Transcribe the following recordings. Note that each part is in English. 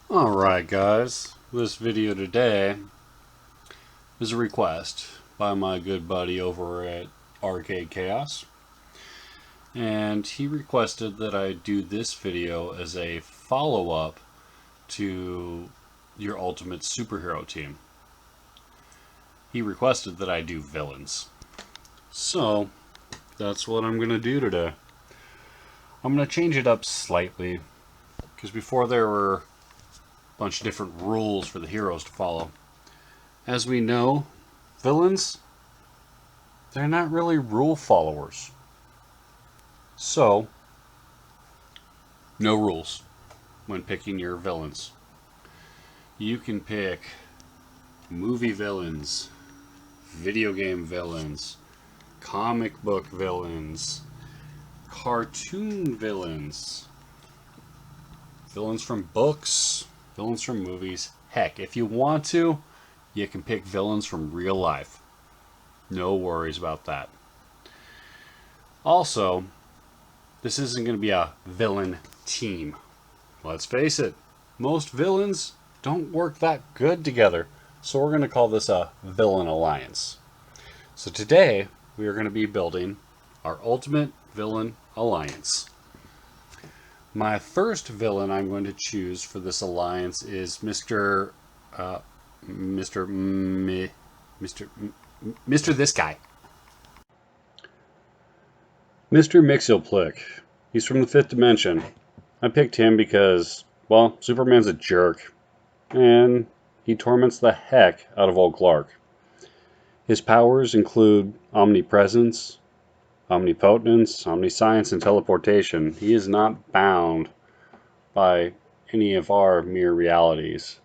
Alright guys, this video today is a request by my good buddy over at Arcade Chaos, and he requested that I do this video as a follow-up to your ultimate superhero team. He requested that I do villains. So that's what I'm going to do today. I'm going to change it up slightly, because before there were bunch of different rules for the heroes to follow. As we know, villains, they're not really rule followers. So, no rules when picking your villains. You can pick movie villains, video game villains, comic book villains, cartoon villains, villains from books, villains from movies. Heck, if you want to, you can pick villains from real life. No worries about that. Also, this isn't going to be a villain team. Let's face it, most villains don't work that good together. So we're going to call this a villain alliance. So today, we are going to be building our ultimate villain alliance. My first villain I'm going to choose for this alliance is Mr. This guy. Mr. Mixoplick. He's from the 5th dimension. I picked him because, well, Superman's a jerk, and he torments the heck out of old Clark. His powers include omnipresence, omnipotence, omniscience, and teleportation. He is not bound by any of our mere realities.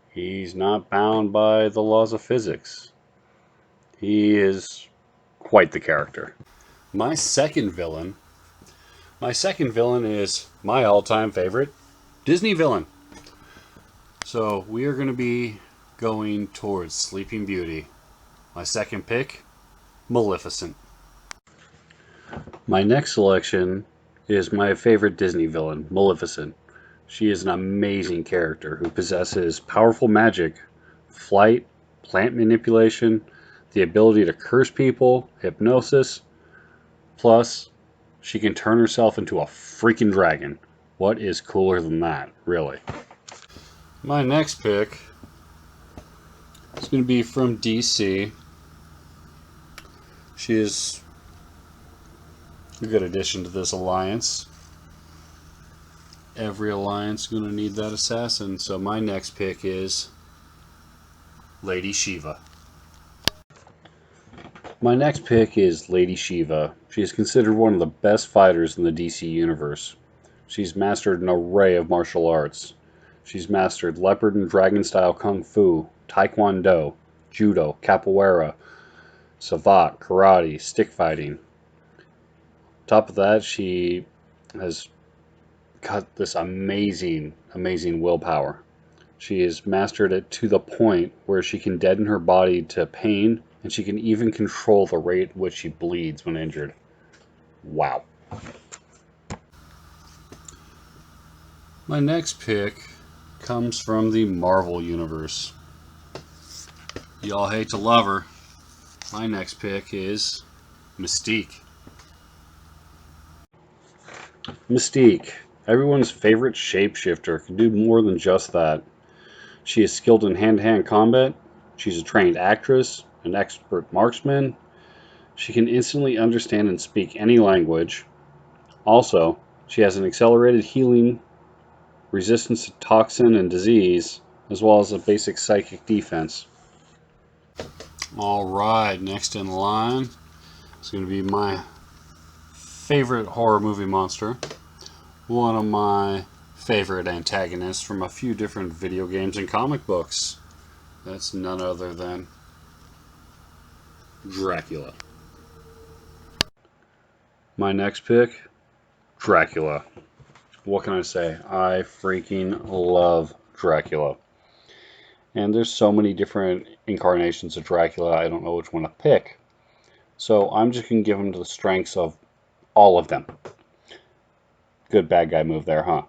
He's not bound by the laws of physics. He is quite the character. My second villain is my all-time favorite Disney villain. So we are going to be going towards Sleeping Beauty. My second pick, Maleficent. My next selection is my favorite Disney villain, Maleficent. She is an amazing character who possesses powerful magic, flight, plant manipulation, the ability to curse people, hypnosis, plus she can turn herself into a freaking dragon. What is cooler than that, really? My next pick is going to be from DC. She is a good addition to this alliance. Every alliance is going to need that assassin, so my next pick is Lady Shiva. My next pick is Lady Shiva. She is considered one of the best fighters in the DC universe. She's mastered an array of martial arts. She's mastered leopard and dragon style kung fu, taekwondo, judo, capoeira, savate, karate, stick fighting. Top of that, she has got this amazing willpower. She has mastered it to the point where she can deaden her body to pain, and she can even control the rate at which she bleeds when injured. Wow. My next pick comes from the Marvel Universe. Y'all hate to love her. My next pick is Mystique. Mystique, everyone's favorite shapeshifter, can do more than just that. She is skilled in hand-to-hand combat. She's a trained actress, an expert marksman. She can instantly understand and speak any language. Also, she has an accelerated healing, resistance to toxin and disease, as well as a basic psychic defense. Alright, next in line is going to be my favorite horror movie monster. One of my favorite antagonists from a few different video games and comic books. That's none other than Dracula. My next pick, Dracula. What can I say? I freaking love Dracula. And there's so many different incarnations of Dracula, I don't know which one to pick. So I'm just going to give him the strengths of all of them. Good bad guy move there, huh?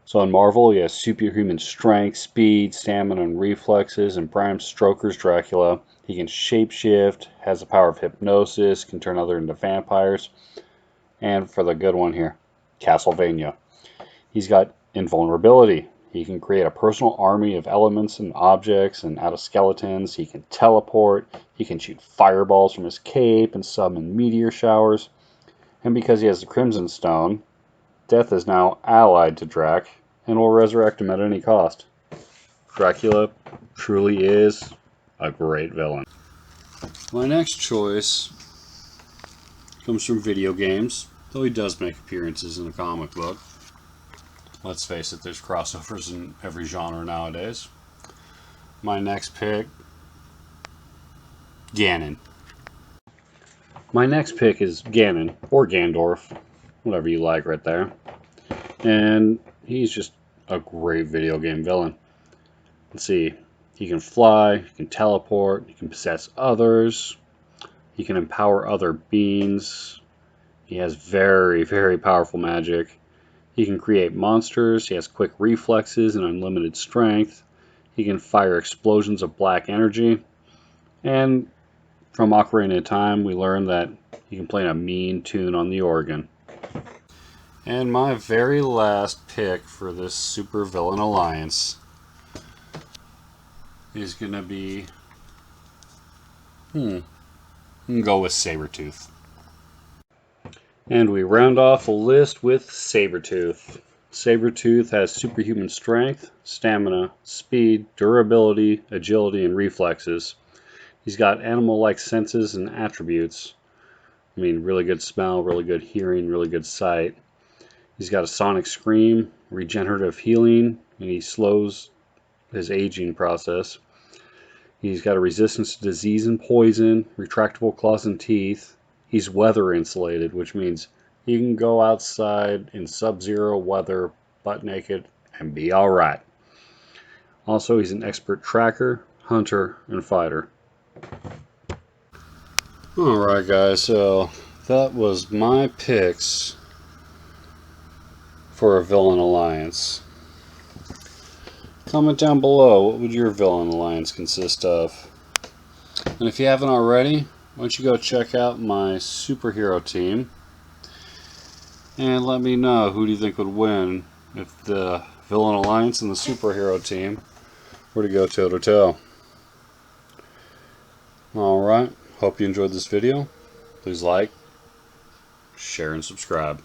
So in Marvel, he has superhuman strength, speed, stamina, and reflexes. In Bram Stoker's Dracula, he can shapeshift, has the power of hypnosis, can turn others into vampires. And for the good one here, Castlevania. He's got invulnerability. He can create a personal army of elements and objects and out of skeletons. He can teleport. He can shoot fireballs from his cape and summon meteor showers. And because he has the Crimson Stone, death is now allied to Drac and will resurrect him at any cost. Dracula truly is a great villain. My next choice comes from video games, though he does make appearances in a comic book. Let's face it, there's crossovers in every genre nowadays. My next pick, Ganon. My next pick is Ganon, or Gandorf, whatever you like right there. And he's just a great video game villain. Let's see, he can fly, he can teleport, he can possess others, he can empower other beings, he has very, very powerful magic, he can create monsters, he has quick reflexes and unlimited strength, he can fire explosions of black energy, and from Ocarina of Time we learned that he can play a mean tune on the organ. And my very last pick for this super villain alliance is going to be, I'm going to go with Sabertooth. And we round off the list with Sabertooth. Sabertooth has superhuman strength, stamina, speed, durability, agility, and reflexes. He's got animal-like senses and attributes. I mean, really good smell, really good hearing, really good sight. He's got a sonic scream, regenerative healing, and he slows his aging process. He's got a resistance to disease and poison, retractable claws and teeth. He's weather insulated, which means he can go outside in sub-zero weather, butt naked, and be alright. Also, he's an expert tracker, hunter, and fighter. Alright guys, so that was my picks for a villain alliance. Comment down below, what would your villain alliance consist of? And if you haven't already, why don't you go check out my superhero team and let me know who do you think would win if the villain alliance and the superhero team were to go toe to toe. Alright, hope you enjoyed this video. Please like, share, and subscribe.